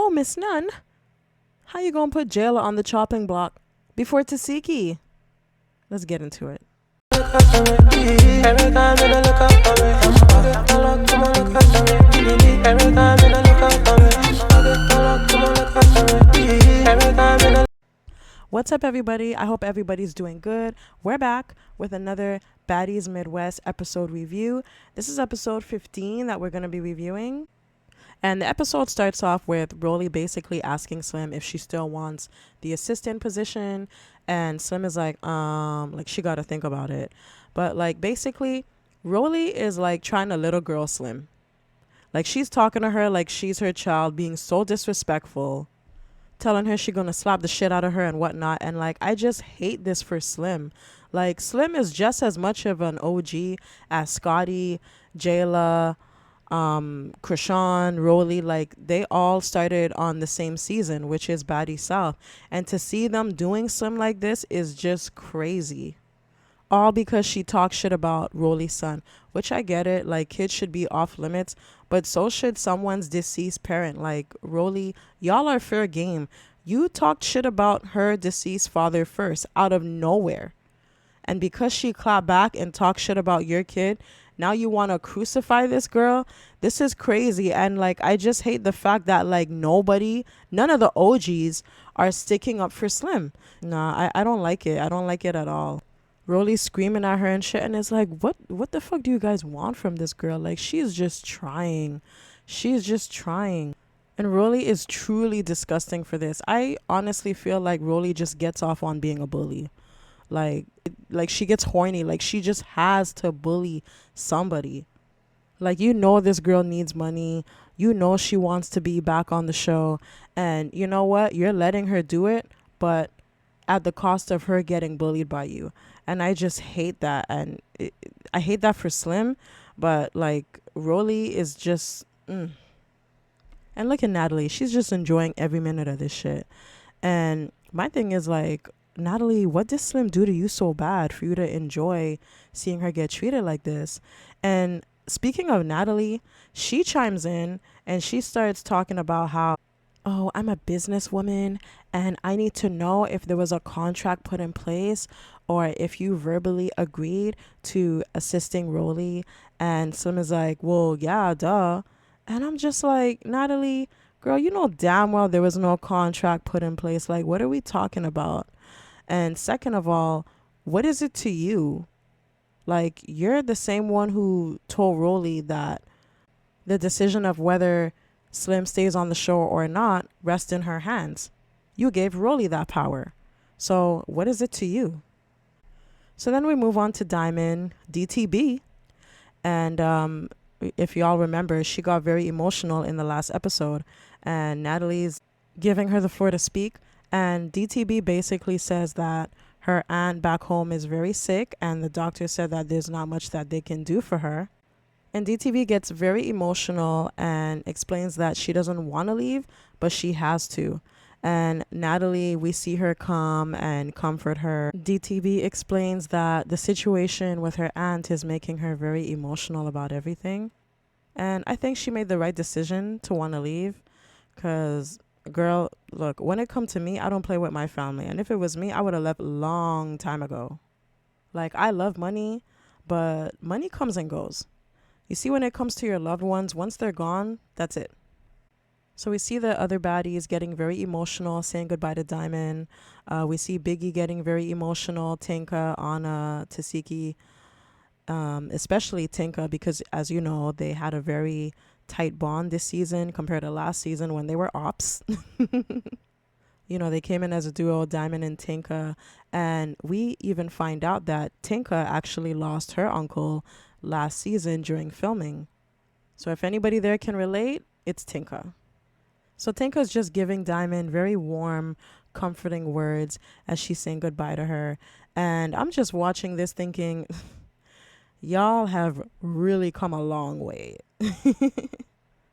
Oh, Miss Nunn, how you gonna put Jela on the chopping block before Tasiki? Let's get into it. What's up, everybody? I hope everybody's doing good. We're back with another Baddies Midwest episode review. This is episode 15 that we're going to be reviewing. And the episode starts off with roelly basically asking Slim if she still wants the assistant position. And Slim is like she got to think about it. But like basically, roelly is like trying to little girl Slim. Like she's talking to her like she's her child, being so disrespectful, telling her she's gonna slap the shit out of her and whatnot. And like I just hate this for Slim. Like Slim is just as much of an OG as Scotty, Jela, Krishan, roelly. Like they all started on the same season, which is Baddie South. And to see them doing Slim like this is just crazy. All because she talks shit about roelly's son, which I get it. Like kids should be off limits, but so should someone's deceased parent. Like roelly, y'all are fair game. You talked shit about her deceased father first out of nowhere. And because she clapped back and talked shit about your kid, now you want to crucify this girl? This is crazy. And like I just hate the fact that like none of the OGs are sticking up for Slim. Nah, I don't like it. I don't like it at all. roelly screaming at her and shit, and it's like, what the fuck do you guys want from this girl? Like she's just trying. And roelly is truly disgusting for this. I honestly feel like roelly just gets off on being a bully. Like she gets horny. Like she just has to bully somebody. Like, you know, this girl needs money. You know she wants to be back on the show. And you know what? You're letting her do it, but at the cost of her getting bullied by you. And I just hate that. And I hate that for Slim. But like roelly is just... And look at Natalie. She's just enjoying every minute of this shit. And my thing is like, Natalie, what did Slim do to you so bad for you to enjoy seeing her get treated like this? And speaking of Natalie, she chimes in and she starts talking about how, oh, I'm a businesswoman and I need to know if there was a contract put in place or if you verbally agreed to assisting roelly. And Slim is like, well, yeah, duh. And I'm just like, Natalie, girl, you know damn well there was no contract put in place. Like, what are we talking about? And second of all, what is it to you? Like, you're the same one who told roelly that the decision of whether Slim stays on the show or not rests in her hands. You gave roelly that power. So what is it to you? So then we move on to Diamond, DTB. And if y'all remember, she got very emotional in the last episode. And Natalie's giving her the floor to speak. And DTB basically says that her aunt back home is very sick and the doctor said that there's not much that they can do for her. And DTB gets very emotional and explains that she doesn't want to leave, but she has to. And Natalie, we see her come and comfort her. DTB explains that the situation with her aunt is making her very emotional about everything. And I think she made the right decision to want to leave because... girl, look, when it comes to me, I don't play with my family. And if it was me, I would have left a long time ago. Like, I love money, but money comes and goes. You see, when it comes to your loved ones, once they're gone, that's it. So we see the other baddies getting very emotional, saying goodbye to Diamond. We see Biggie getting very emotional, Tinka, Anna, Tasiki, especially Tinka, because as you know, they had a very tight bond this season compared to last season when they were ops. You know, they came in as a duo, Diamond and Tinka, and we even find out that Tinka actually lost her uncle last season during filming. So if anybody there can relate, it's Tinka. So Tinka's just giving Diamond very warm, comforting words as she's saying goodbye to her. And I'm just watching this thinking, y'all have really come a long way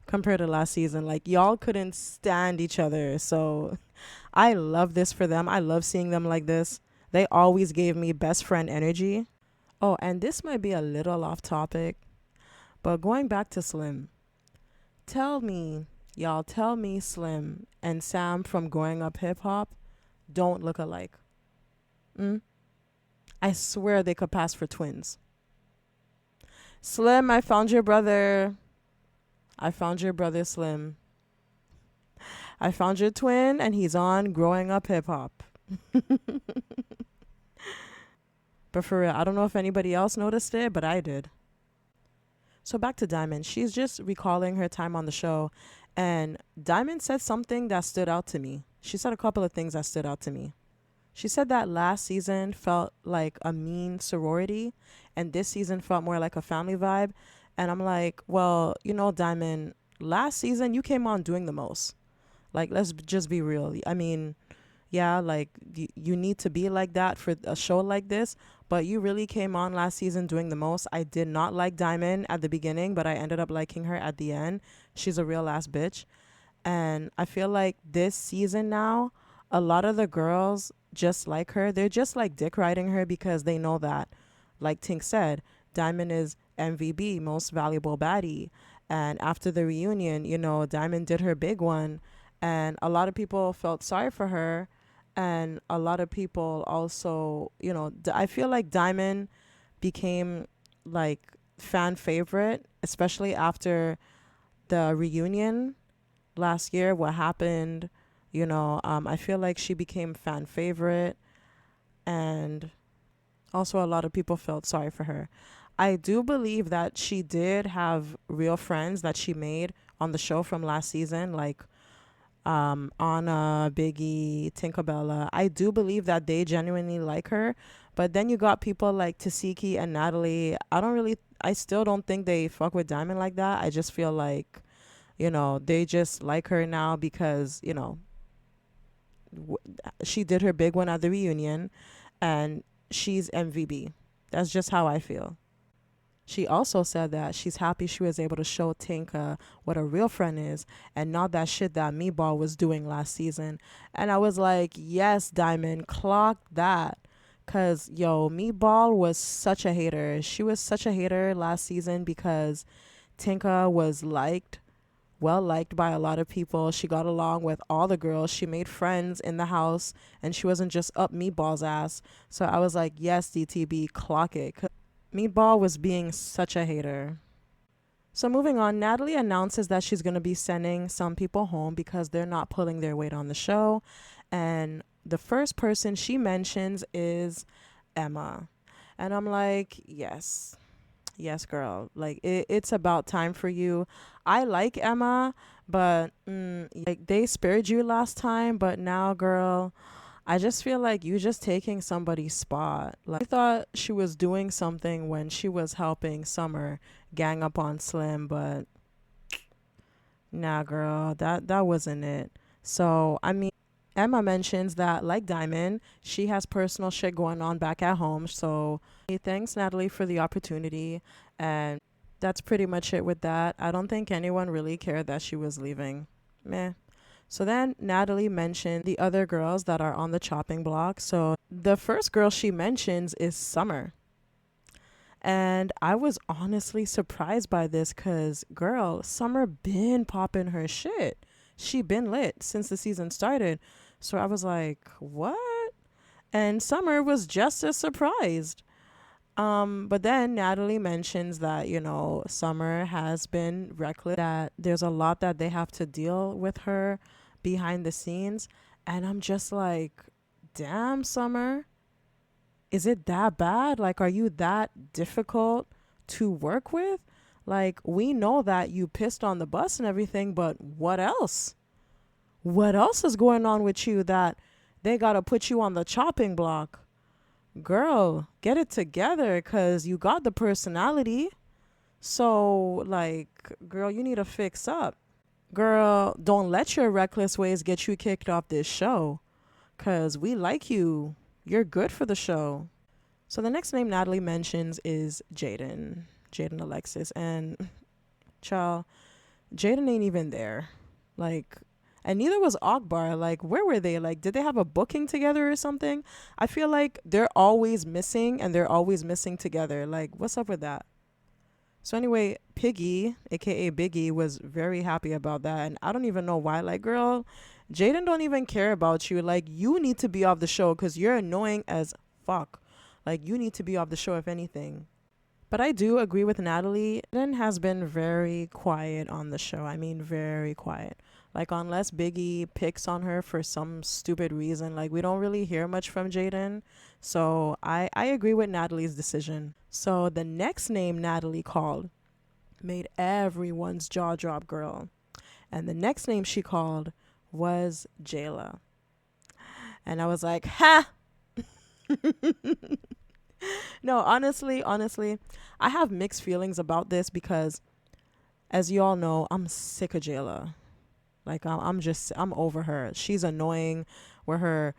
compared to last season. Like, y'all couldn't stand each other. So I love this for them. I love seeing them like this. They always gave me best friend energy. Oh, and this might be a little off topic, but going back to Slim, tell me, Y'all tell me Slim and Sam from Growing Up Hip Hop don't look alike. Mm? I swear they could pass for twins. Slim, I found your brother. I found your brother, Slim. I found your twin, and he's on Growing Up Hip Hop. But for real, I don't know if anybody else noticed it, but I did. So back to Diamond. She's just recalling her time on the show, and Diamond said something that stood out to me. She said a couple of things that stood out to me. She said that last season felt like a mean sorority, and this season felt more like a family vibe. And I'm like, well, Diamond, last season you came on doing the most. Like, let's just be real. I mean, yeah, like you need to be like that for a show like this, but you really came on last season doing the most. I did not like Diamond at the beginning, but I ended up liking her at the end. She's a real ass bitch. And I feel like this season now, a lot of the girls just like her. They're just like dick riding her because they know that, like Tink said, Diamond is MVB, most valuable baddie. And after the reunion, Diamond did her big one. And a lot of people felt sorry for her. And a lot of people also, I feel like Diamond became like fan favorite, especially after the reunion last year, what happened, I feel like she became fan favorite, and also a lot of people felt sorry for her. I do believe that she did have real friends that she made on the show from last season, like Anna, Biggie, Tinkerbella. I do believe that they genuinely like her, but then you got people like Tasiki and Natalie. I still don't think they fuck with Diamond like that. I just feel like, they just like her now because, she did her big one at the reunion, and she's MVB. That's just how I feel. She also said that she's happy she was able to show Tinka what a real friend is, and not that shit that Meatball was doing last season. And I was like, yes, Diamond, clock that. Cause Meatball was such a hater. She was such a hater last season because Tinka was well liked by a lot of people. She got along with all the girls. She made friends in the house, and she wasn't just up Meatball's ass. So I was like, yes, DTB, clock it. 'Cause Meatball was being such a hater. So moving on, Natalie announces that she's going to be sending some people home because they're not pulling their weight on the show. And the first person she mentions is Emma. And I'm like, yes. Yes, girl. Like, it's about time for you. I like Emma, but like they spared you last time, but now, girl, I just feel like you just taking somebody's spot. Like, I thought she was doing something when she was helping Summer gang up on Slim, but nah, girl, that wasn't it. So, I mean, Emma mentions that, like Diamond, she has personal shit going on back at home. So, he thanks Natalie for the opportunity, and that's pretty much it with that. I don't think anyone really cared that she was leaving. Meh. So then Natalie mentioned the other girls that are on the chopping block. So the first girl she mentions is Summer. And I was honestly surprised by this because, girl, Summer been popping her shit. She been lit since the season started. So I was like, what? And Summer was just as surprised. But then Natalie mentions that, Summer has been reckless, that there's a lot that they have to deal with her behind the scenes. And I'm just like, damn, Summer, is it that bad? Like, are you that difficult to work with? Like, we know that you pissed on the bus and everything, but what else? What else is going on with you that they got to put you on the chopping block? Girl, get it together, because you got the personality. So, like, girl, you need to fix up. Girl, don't let your reckless ways get you kicked off this show, because we like you. You're good for the show. So the next name Natalie mentions is Jaden Alexis. And, child, Jaden ain't even there. Like, and neither was Akbar. Like, where were they? Like, did they have a booking together or something? I feel like they're always missing, and they're always missing together. Like, what's up with that? So anyway, Piggy, aka Biggie, was very happy about that, and I don't even know why. Like, girl, Jaden don't even care about you. Like, you need to be off the show because you're annoying as fuck. Like, you need to be off the show if anything. But I do agree with Natalie. Jaden has been very quiet on the show. I mean, very quiet. Like, unless Biggie picks on her for some stupid reason, like, we don't really hear much from Jaden. So I agree with Natalie's decision. So the next name Natalie called made everyone's jaw drop, girl. And the next name she called was Jela. And I was like, ha! No, honestly, I have mixed feelings about this because, as you all know, I'm sick of Jayla. Like, I'm over her. She's annoying with her,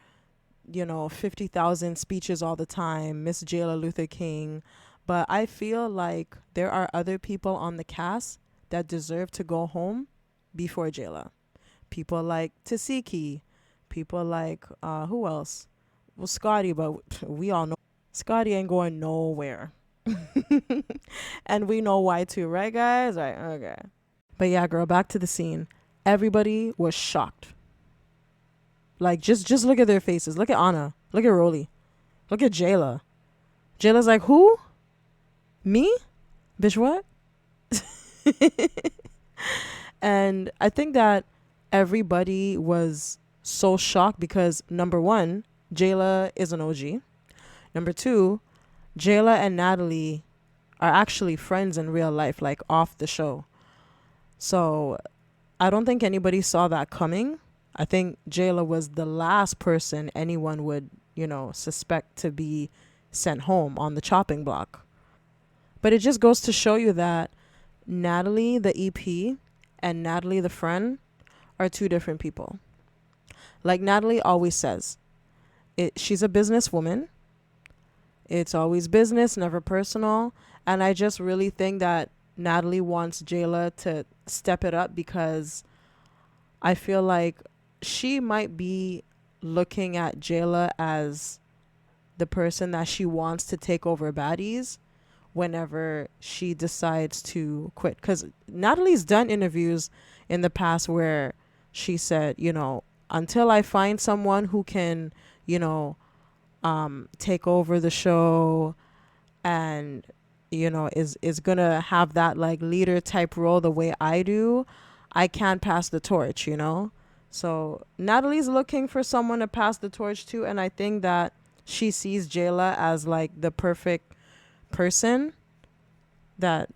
50,000 speeches all the time, Miss Jayla Luther King. But I feel like there are other people on the cast that deserve to go home before Jayla. People like Tasiki. People like, who else? Well, Scotty, but we all know Scotty ain't going nowhere. And we know why too, right, guys? Right, okay. But yeah, girl, back to the scene. Everybody was shocked. Like, just look at their faces. Look at Anna. Look at Roly. Look at Jayla. Jayla's like, who? Me? Bitch, what? And I think that everybody was so shocked because, number one, Jayla is an OG. Number two, Jayla and Natalie are actually friends in real life, like off the show. So I don't think anybody saw that coming. I think Jayla was the last person anyone would, suspect to be sent home on the chopping block. But it just goes to show you that Natalie, the EP, and Natalie, the friend, are two different people. Like Natalie always says, she's a businesswoman. It's always business, never personal. And I just really think that Natalie wants Jayla to step it up because I feel like she might be looking at Jayla as the person that she wants to take over Baddies whenever she decides to quit. Because Natalie's done interviews in the past where she said, until I find someone who can, take over the show and is gonna have that like leader type role the way I do, I can't pass the torch. So Natalie's looking for someone to pass the torch to, and I think that she sees Jayla as like the perfect person that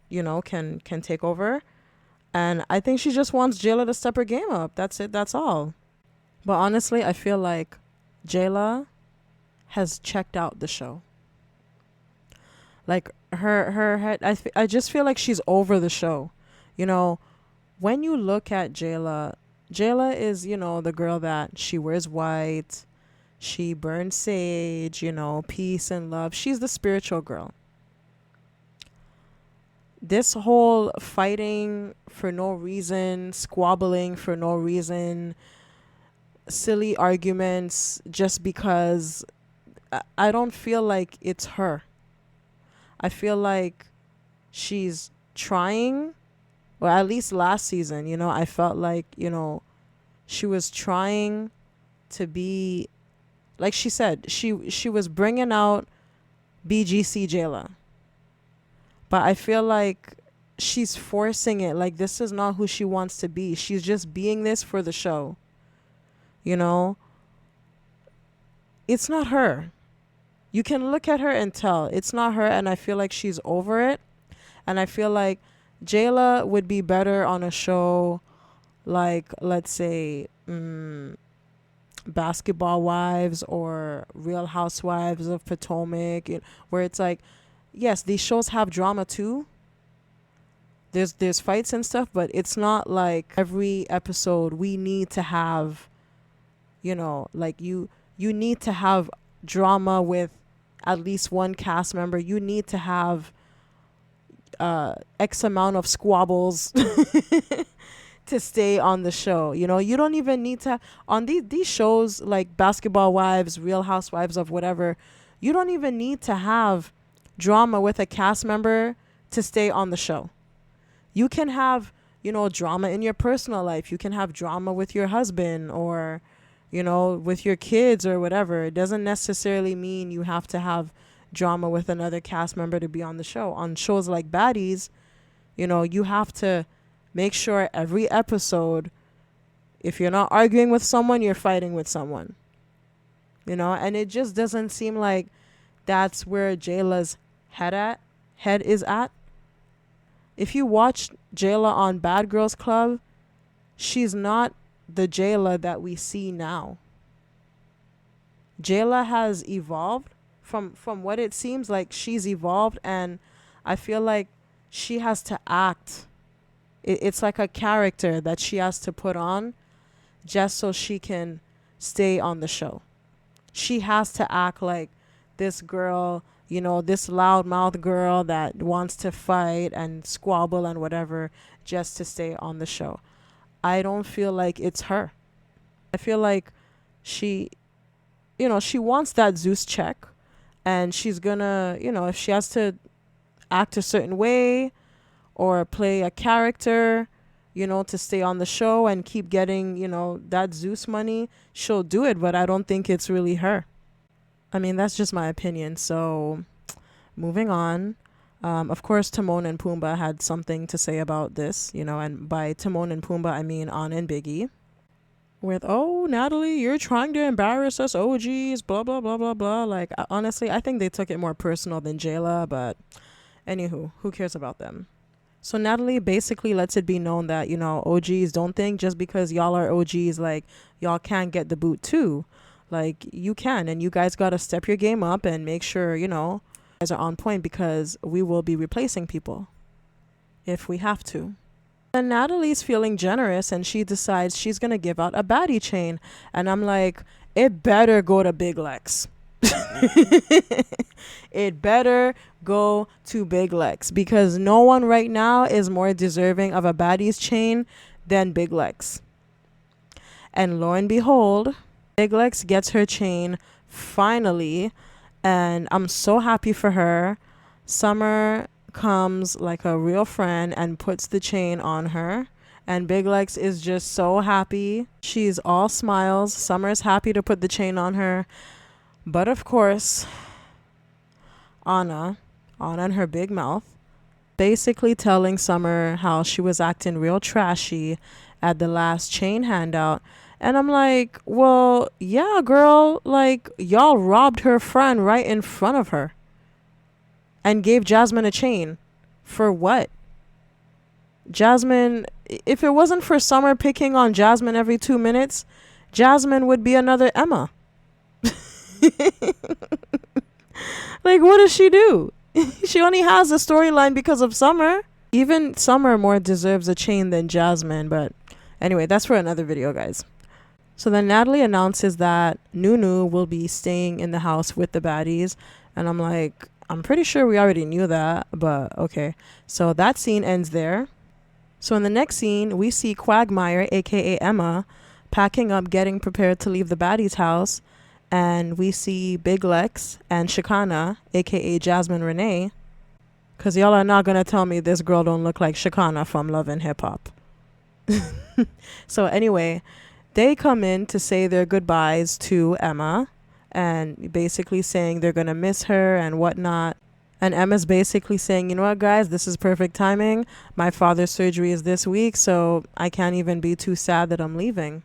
can take over, and I think she just wants Jayla to step her game up. That's it. That's all. But honestly, I feel like Jayla has checked out the show. Like her head, I just feel like she's over the show. When you look at Jayla is, the girl that she wears white, she burns sage, peace and love. She's the spiritual girl. This whole fighting for no reason, squabbling for no reason, silly arguments just because, I don't feel like it's her. I feel like she's trying, or at least last season, I felt like, she was trying to be, like she said, she was bringing out BGC Jayla. But I feel like she's forcing it. Like, this is not who she wants to be. She's just being this for the show. It's not her. You can look at her and tell it's not her, and I feel like she's over it. And I feel like Jayla would be better on a show like, let's say, Basketball Wives or Real Housewives of Potomac, where it's like, yes, these shows have drama too. There's fights and stuff, but it's not like every episode we need to have, like you need to have drama with at least one cast member. You need to have X amount of squabbles to stay on the show. You don't even need to, on these shows like Basketball Wives, Real Housewives of whatever, you don't even need to have drama with a cast member to stay on the show. You can have, drama in your personal life. You can have drama with your husband or, with your kids or whatever. It doesn't necessarily mean you have to have drama with another cast member to be on the show. On shows like Baddies, you have to make sure every episode, if you're not arguing with someone, you're fighting with someone. And it just doesn't seem like that's where Jayla's head is at. If you watch Jayla on Bad Girls Club, she's not the Jayla that we see now. Jayla has evolved from what it seems like. She's evolved, and I feel like she has to act. It's like a character that she has to put on just so she can stay on the show. She has to act like this girl, this loudmouth girl that wants to fight and squabble and whatever just to stay on the show. I don't feel like it's her. I feel like she wants that Zeus check, and she's gonna, if she has to act a certain way or play a character, to stay on the show and keep getting, that Zeus money, she'll do it, but I don't think it's really her. I mean, that's just my opinion. So moving on. Of course, Timon and Pumbaa had something to say about this, and by Timon and Pumbaa, I mean Anna and Biggie. With, oh, Natalie, you're trying to embarrass us OGs, blah, blah, blah, blah, blah. Like, honestly, I think they took it more personal than Jela, but anywho, who cares about them? So Natalie basically lets it be known that, OGs, don't think just because y'all are OGs, like, y'all can't get the boot too. Like, you can, and you guys got to step your game up and make sure, you guys are on point, because we will be replacing people if we have to. And Natalie's feeling generous, and she decides she's going to give out a Baddie chain. And I'm like, it better go to Big Lex. It better go to Big Lex, because no one right now is more deserving of a Baddie's chain than Big Lex. And lo and behold, Big Lex gets her chain finally, and I'm so happy for her. Summer comes like a real friend and puts the chain on her, and Big Lex is just so happy. She's all smiles. Summer's happy to put the chain on her, but of course Anna and her big mouth, basically telling Summer how she was acting real trashy at the last chain handout. And I'm like, well, yeah, girl, like, y'all robbed her friend right in front of her and gave Jasmine a chain. For what? Jasmine, if it wasn't for Summer picking on Jasmine every 2 minutes, Jasmine would be another Emma. Like, what does she do? She only has a storyline because of Summer. Even Summer more deserves a chain than Jasmine, but anyway, that's for another video, guys. So then Natalie announces that Nunu will be staying in the house with the baddies. And I'm like, I'm pretty sure we already knew that, but okay. So that scene ends there. So in the next scene, we see Quagmire, aka Emma, packing up, getting prepared to leave the baddies' house. And we see Big Lex and Shakana, aka Jasmine Renee. Because y'all are not going to tell me this girl don't look like Shakana from Love and Hip Hop. So anyway, they come in to say their goodbyes to Emma and basically saying they're going to miss her and whatnot. And Emma's basically saying, you know what, guys, this is perfect timing. My father's surgery is this week, so I can't even be too sad that I'm leaving.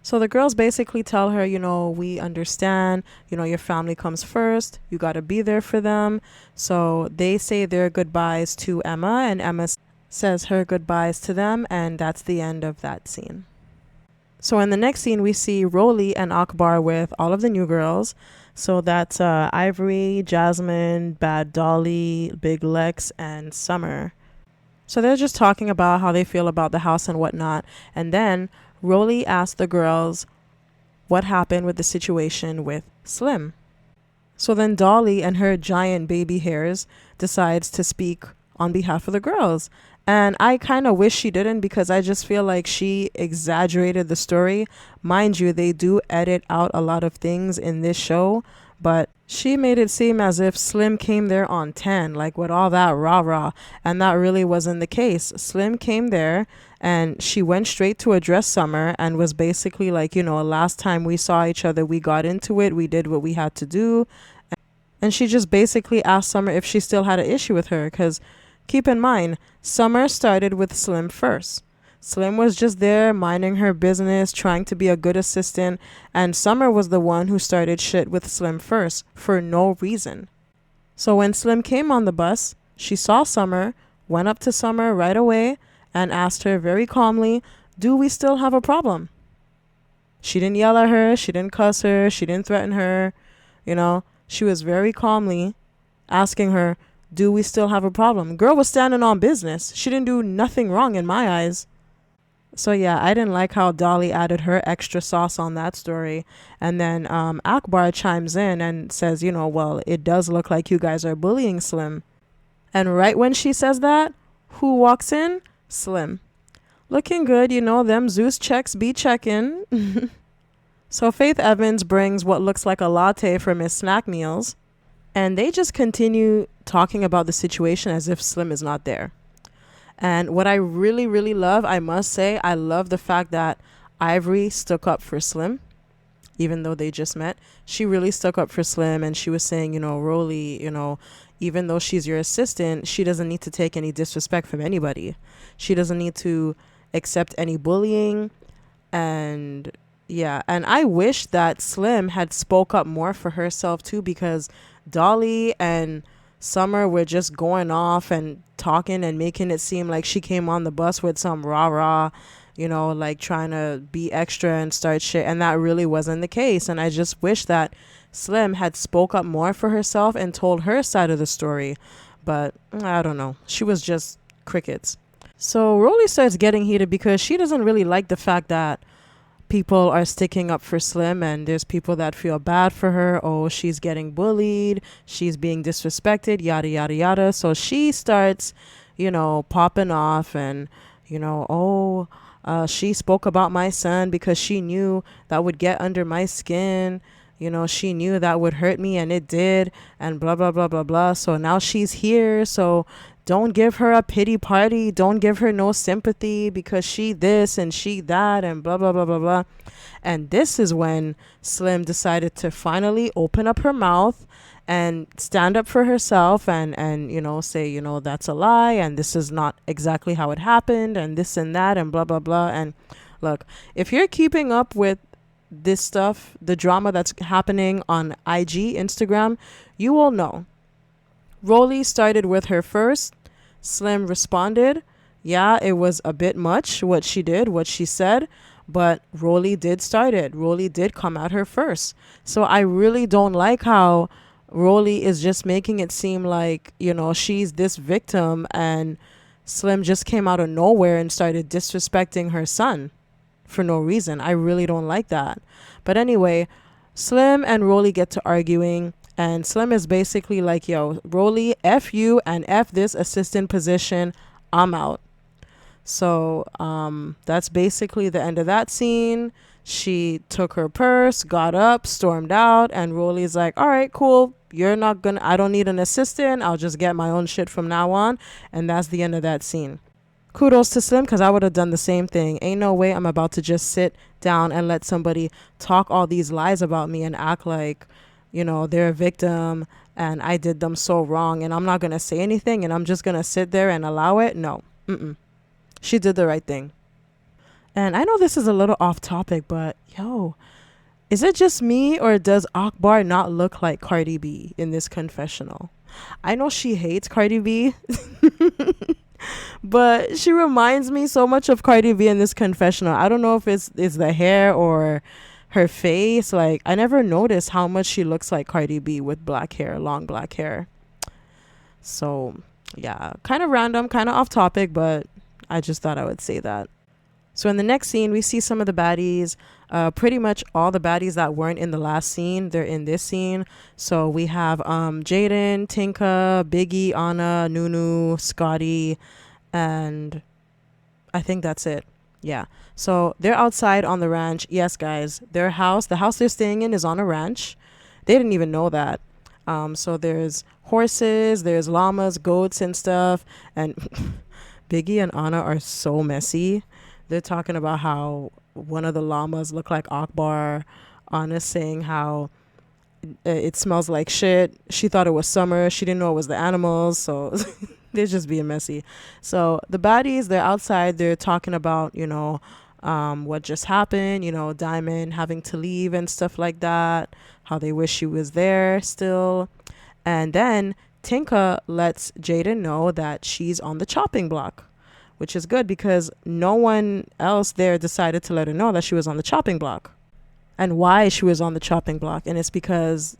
So the girls basically tell her, we understand, your family comes first. You got to be there for them. So they say their goodbyes to Emma, and Emma says her goodbyes to them. And that's the end of that scene. So in the next scene, we see Roelly and Akbar with all of the new girls. So that's Ivory, Jasmine, Bad Dolly, Big Lex, and Summer. So they're just talking about how they feel about the house and whatnot. And then Roelly asked the girls what happened with the situation with Slim. So then Dolly and her giant baby hairs decides to speak on behalf of the girls. And I kind of wish she didn't, because I just feel like she exaggerated the story. Mind you, they do edit out a lot of things in this show, But she made it seem as if Slim came there on 10, like with all that rah rah. And that really wasn't the case. Slim came there and she went straight to address Summer and was basically like, last time we saw each other, we got into it, we did what we had to do. And she just basically asked Summer if she still had an issue with her. Because keep in mind, Summer started with Slim first. Slim was just there minding her business, trying to be a good assistant, and Summer was the one who started shit with Slim first for no reason. So when Slim came on the bus, she saw Summer, went up to Summer right away, and asked her very calmly, "Do we still have a problem?" She didn't yell at her, she didn't cuss her, she didn't threaten her, she was very calmly asking her, "Do we still have a problem?" Girl was standing on business. She didn't do nothing wrong in my eyes. So yeah, I didn't like how Dolly added her extra sauce on that story. And then Akbar chimes in and says, well, it does look like you guys are bullying Slim. And right when she says that, who walks in? Slim. Looking good, them Zeus checks be checking. So Faith Evans brings what looks like a latte for Miss Snack Meals. And they just continue talking about the situation as if Slim is not there. And what I really, really love, I must say, I love the fact that Ivory stuck up for Slim, even though they just met. She really stuck up for Slim, and she was saying, Roly, even though she's your assistant, she doesn't need to take any disrespect from anybody. She doesn't need to accept any bullying. And yeah, and I wish that Slim had spoke up more for herself too, because Dolly and Summer were just going off and talking and making it seem like she came on the bus with some rah-rah, like trying to be extra and start shit. And that really wasn't the case. And I just wish that Slim had spoke up more for herself and told her side of the story. But I don't know. She was just crickets. So Roly starts getting heated because she doesn't really like the fact that people are sticking up for Slim, and there's people that feel bad for her. Oh, she's getting bullied, she's being disrespected, yada yada yada. So she starts popping off and she spoke about my son because she knew that would get under my skin. She knew that would hurt me, and it did, and blah blah blah blah blah. So now she's here, so don't give her a pity party. Don't give her no sympathy because she this and she that and blah, blah, blah, blah, blah. And this is when Slim decided to finally open up her mouth and stand up for herself and say, that's a lie and this is not exactly how it happened and this and that and blah, blah, blah. And look, if you're keeping up with this stuff, the drama that's happening on IG, Instagram, you will know. Roly started with her first. Slim responded. Yeah, it was a bit much what she did, what she said, but Roly did start it. Roly did come at her first. So I really don't like how Roly is just making it seem like, she's this victim and Slim just came out of nowhere and started disrespecting her son for no reason. I really don't like that. But anyway, Slim and Roly get to arguing. And Slim is basically like, yo, Roly, F you and F this assistant position. I'm out. So that's basically the end of that scene. She took her purse, got up, stormed out. And Roly's like, all right, cool. I don't need an assistant. I'll just get my own shit from now on. And that's the end of that scene. Kudos to Slim, because I would have done the same thing. Ain't no way I'm about to just sit down and let somebody talk all these lies about me and act like, they're a victim and I did them so wrong and I'm not going to say anything and I'm just going to sit there and allow it. No. She did the right thing. And I know this is a little off topic, but yo, is it just me or does Akbar not look like Cardi B in this confessional? I know she hates Cardi B, but she reminds me so much of Cardi B in this confessional. I don't know if it's the hair or her face. Like, I never noticed how much she looks like Cardi B with black hair, long black hair. So yeah, kind of random, kind of off topic, but I just thought I would say that. So in the next scene, we see some of the baddies. Pretty much all the baddies that weren't in the last scene, they're in this scene. So we have Jaden, Tinka, Biggie, Anna, Nunu, Scotty, and I think that's it. Yeah. So they're outside on the ranch. Yes, guys, the house they're staying in is on a ranch. They didn't even know that. So there's horses, there's llamas, goats, and stuff. And Biggie and Anna are so messy. They're talking about how one of the llamas look like Akbar. Anna's saying how it smells like shit. She thought it was summer. She didn't know it was the animals. So they're just being messy. So the baddies, they're outside. They're talking about, what just happened, Diamond having to leave and stuff like that, how they wish she was there still. And then Tinka lets Jaden know that she's on the chopping block, which is good because no one else there decided to let her know that she was on the chopping block and why she was on the chopping block. And it's because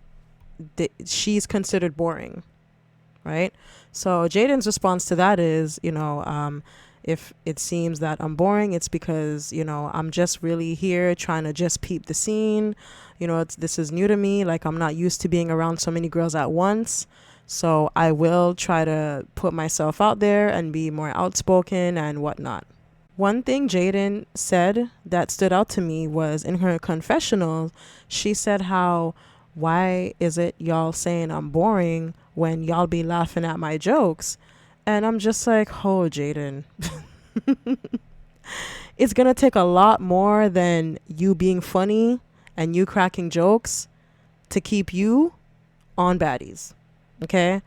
she's considered boring, right? So Jaden's response to that is, if it seems that I'm boring, it's because, I'm just really here trying to just peep the scene. This is new to me. Like, I'm not used to being around so many girls at once. So I will try to put myself out there and be more outspoken and whatnot. One thing Jaden said that stood out to me was in her confessional, she said how, why is it y'all saying I'm boring when y'all be laughing at my jokes? And I'm just like, oh, Jaden, it's going to take a lot more than you being funny and you cracking jokes to keep you on Baddies. Okay?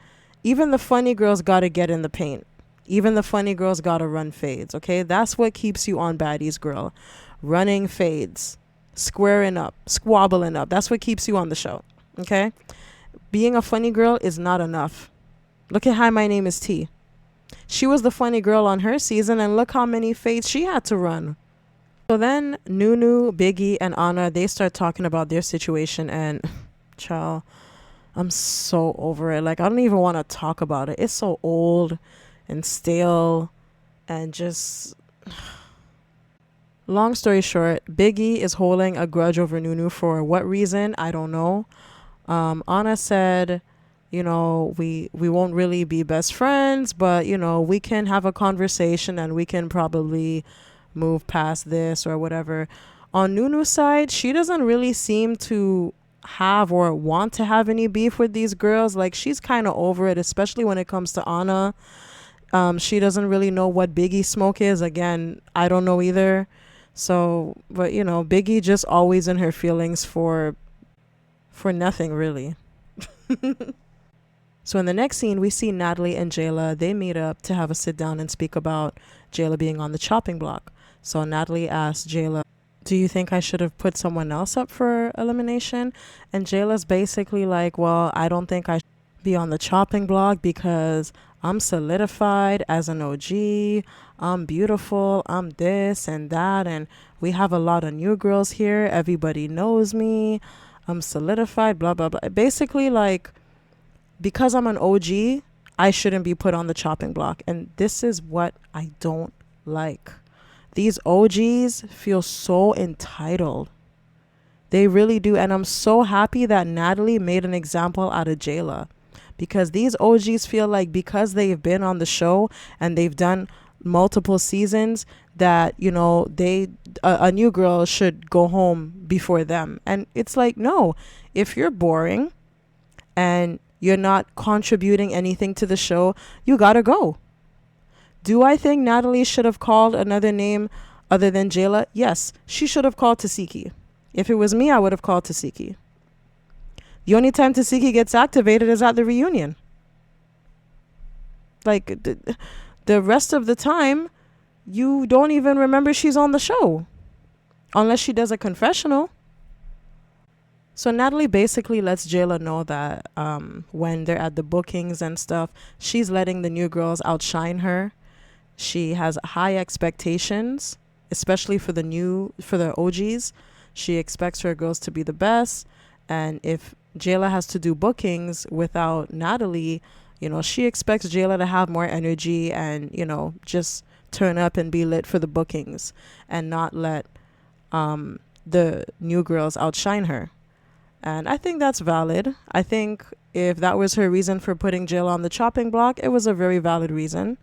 Even the funny girls got to get in the paint. Even the funny girls got to run fades. Okay? That's what keeps you on Baddies, girl. Running fades. Squaring up. Squabbling up. That's what keeps you on the show. Okay? Being a funny girl is not enough. Look at Hi, My Name is T. She was the funny girl on her season, and look how many fades she had to run. So then Nunu, Biggie, and Anna, they start talking about their situation, and child, I'm so over it. Like, I don't even want to talk about it. It's so old and stale and just... Long story short, Biggie is holding a grudge over Nunu for what reason? I don't know. Anna said... we won't really be best friends, but, we can have a conversation and we can probably move past this or whatever. On Nunu's side, she doesn't really seem to have or want to have any beef with these girls. Like, she's kind of over it, especially when it comes to Anna. She doesn't really know what Biggie smoke is. Again, I don't know either. So, but, Biggie just always in her feelings for nothing, really. So in the next scene, we see Natalie and Jayla. They meet up to have a sit down and speak about Jayla being on the chopping block. So Natalie asks Jayla, do you think I should have put someone else up for elimination? And Jayla's basically like, well, I don't think I should be on the chopping block because I'm solidified as an OG. I'm beautiful. I'm this and that. And we have a lot of new girls here. Everybody knows me. I'm solidified, blah, blah, blah. Basically, like, because I'm an OG, I shouldn't be put on the chopping block. And this is what I don't like. These OGs feel so entitled. They really do. And I'm so happy that Natalie made an example out of Jela. Because these OGs feel like because they've been on the show and they've done multiple seasons that, a new girl should go home before them. And it's like, no, if you're boring and you're not contributing anything to the show, you gotta go. Do I think Natalie should have called another name other than Jela? Yes, she should have called Tasiki. If it was me, I would have called Tasiki. The only time Tasiki gets activated is at the reunion. Like, the rest of the time, you don't even remember she's on the show. Unless she does a confessional. So Natalie basically lets Jayla know that when they're at the bookings and stuff, she's letting the new girls outshine her. She has high expectations, especially for the OGs. She expects her girls to be the best. And if Jayla has to do bookings without Natalie, she expects Jayla to have more energy and, just turn up and be lit for the bookings and not let the new girls outshine her. And I think that's valid. I think if that was her reason for putting Jill on the chopping block, it was a very valid reason.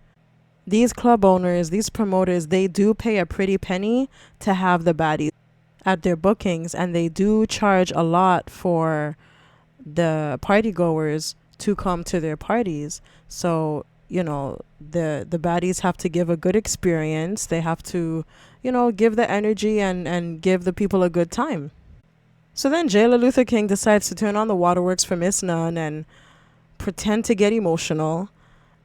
These club owners, these promoters, they do pay a pretty penny to have the baddies at their bookings, and they do charge a lot for the party goers to come to their parties. So, the baddies have to give a good experience. They have to, give the energy and give the people a good time. So then Jayla Luther King decides to turn on the waterworks for Miss Nunn and pretend to get emotional,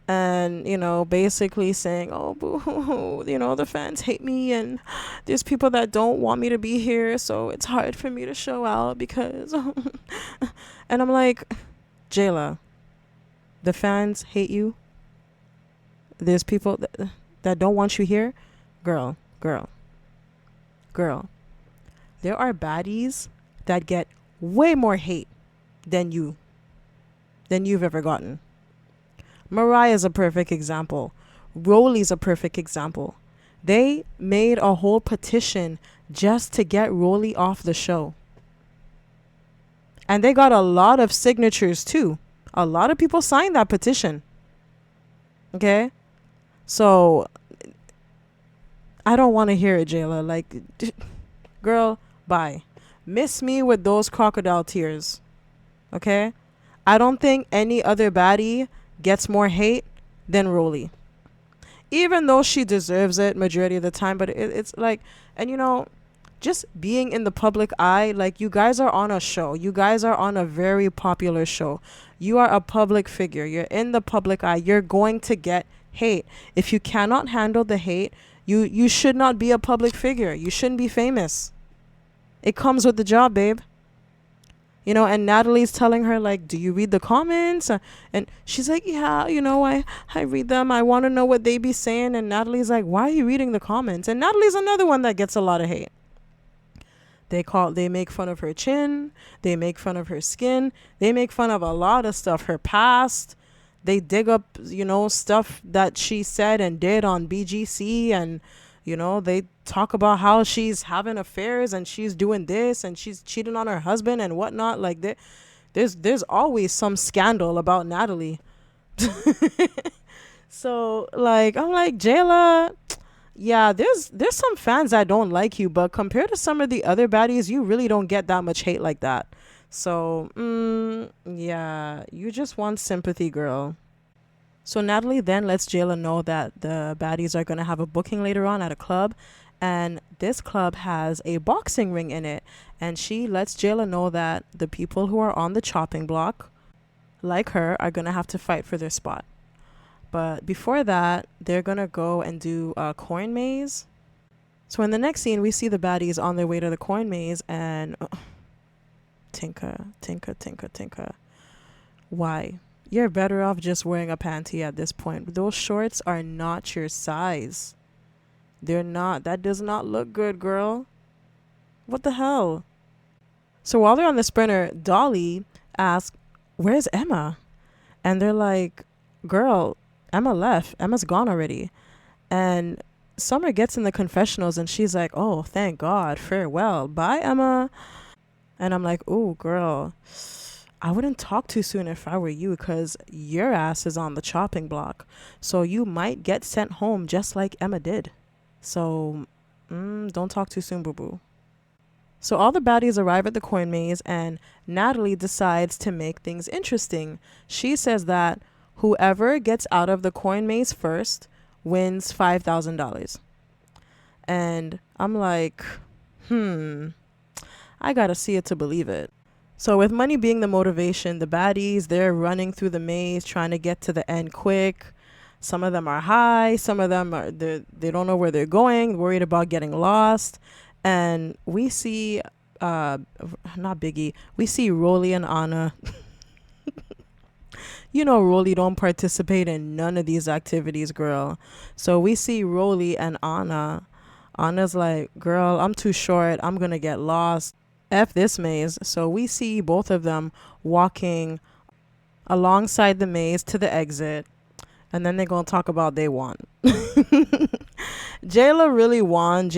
and basically saying, oh boo hoo hoo, the fans hate me, and there's people that don't want me to be here, so it's hard for me to show out because and I'm like, Jayla, the fans hate you, there's people that don't want you here. Girl, there are baddies that get way more hate than you've ever gotten. Mariah's a perfect example. Roelly's a perfect example. They made a whole petition just to get Roelly off the show. And they got a lot of signatures too. A lot of people signed that petition. Okay? So, I don't want to hear it, Jayla. Like, girl, bye. Miss me with those crocodile tears. Okay? I don't think any other baddie gets more hate than Roelly. Even though she deserves it majority of the time, but it's like, and just being in the public eye, like, you guys are on a show. You guys are on a very popular show. You are a public figure. You're in the public eye. You're going to get hate. If you cannot handle the hate, you should not be a public figure. You shouldn't be famous. It comes with the job, babe. And Natalie's telling her, like, do you read the comments? And she's like, yeah, I read them. I want to know what they be saying. And Natalie's like, why are you reading the comments? And Natalie's another one that gets a lot of hate. They make fun of her chin. They make fun of her skin. They make fun of a lot of stuff, her past. They dig up, stuff that she said and did on BGC, and they talk about how she's having affairs and she's doing this and she's cheating on her husband and whatnot. Like, there's always some scandal about Natalie. So, like, I'm like, Jayla, yeah, there's some fans that don't like you, but compared to some of the other baddies, you really don't get that much hate like that. So, yeah, you just want sympathy, girl. So Natalie then lets Jayla know that the baddies are going to have a booking later on at a club, and this club has a boxing ring in it. And she lets Jayla know that the people who are on the chopping block, like her, are going to have to fight for their spot. But before that, they're going to go and do a coin maze. So in the next scene, we see the baddies on their way to the coin maze, and Tinka. Why? You're better off just wearing a panty at this point. Those shorts are not your size. They're not. That does not look good, girl. What the hell? So while they're on the sprinter, Dolly asks, where's Emma? And they're like, girl, Emma left. Emma's gone already. And Summer gets in the confessionals and she's like, oh, thank God. Farewell. Bye, Emma. And I'm like, oh, girl, I wouldn't talk too soon if I were you, because your ass is on the chopping block. So you might get sent home just like Emma did. So don't talk too soon, boo-boo. So all the baddies arrive at the coin maze, and Natalie decides to make things interesting. She says that whoever gets out of the coin maze first wins $5,000. And I'm like, I gotta see it to believe it. So with money being the motivation, the baddies, they're running through the maze trying to get to the end quick. Some of them are high. Some of them they don't know where they're going, worried about getting lost. And we see, not Biggie, we see Roelly and Anna. Roelly don't participate in none of these activities, girl. So we see Roelly and Anna. Anna's like, girl, I'm too short. I'm going to get lost. F this maze. So we see both of them walking alongside the maze to the exit. And then they're going to talk about they won. Jayla really won.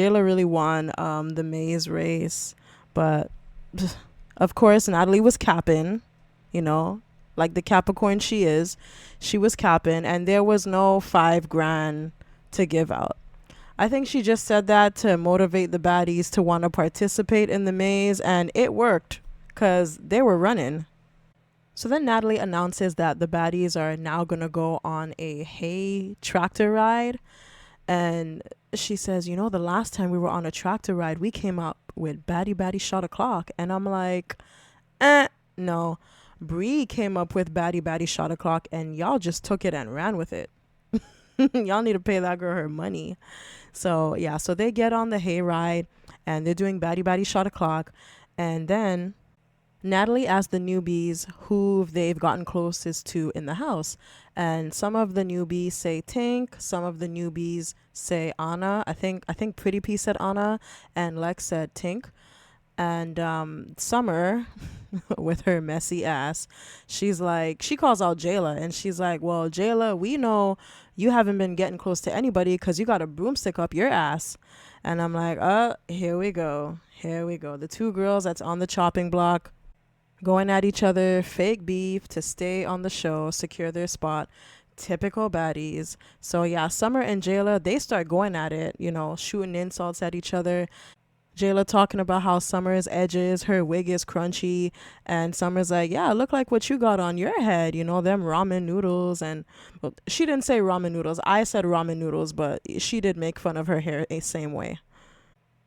The maze race. But, of course, Natalie was capping, like the Capricorn she is. She was capping, and there was no $5,000 to give out. I think she just said that to motivate the baddies to want to participate in the maze, and it worked because they were running. So then Natalie announces that the baddies are now going to go on a hay tractor ride. And she says, the last time we were on a tractor ride, we came up with Baddie shot o'clock. And I'm like, no. Bree came up with Baddie shot o'clock, and y'all just took it and ran with it. Y'all need to pay that girl her money. So yeah, so they get on the hayride and they're doing Baddie shot o'clock. And then Natalie asks the newbies who they've gotten closest to in the house. And some of the newbies say Tink, some of the newbies say Anna. I think Pretty P said Anna and Lex said Tink. And Summer, with her messy ass, she's like, she calls out Jela and she's like, well, Jela, we know you haven't been getting close to anybody because you got a broomstick up your ass. And I'm like, here we go. The two girls that's on the chopping block going at each other, fake beef to stay on the show, secure their spot. Typical baddies. So yeah, Summer and Jayla, they start going at it, shooting insults at each other. Jayla talking about how Summer's edges, her wig is crunchy, and Summer's like, yeah, look like what you got on your head, them ramen noodles. And well, she didn't say ramen noodles. I said ramen noodles, but she did make fun of her hair the same way.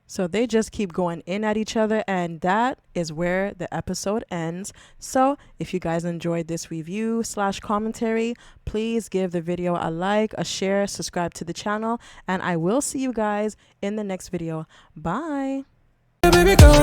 So they just keep going in at each other, and that is where the episode ends. So if you guys enjoyed this review / commentary, please give the video a like, a share, subscribe to the channel, and I will see you guys in the next video. Bye. Baby girl,